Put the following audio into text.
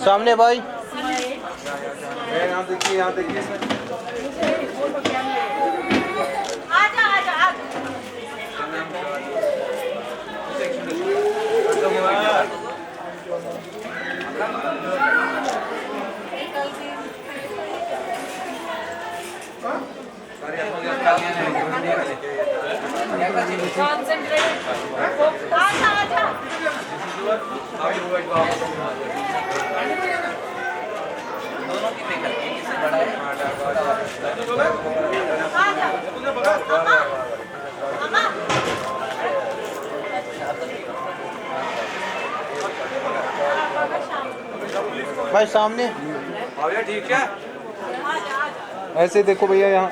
सामने भाई। यहाँ देखिए, यहाँ देखिए। आजा आजा आजा। आजा आजा। भाई सामने। भैया ठीक है। ऐसे देखो भैया यहाँ।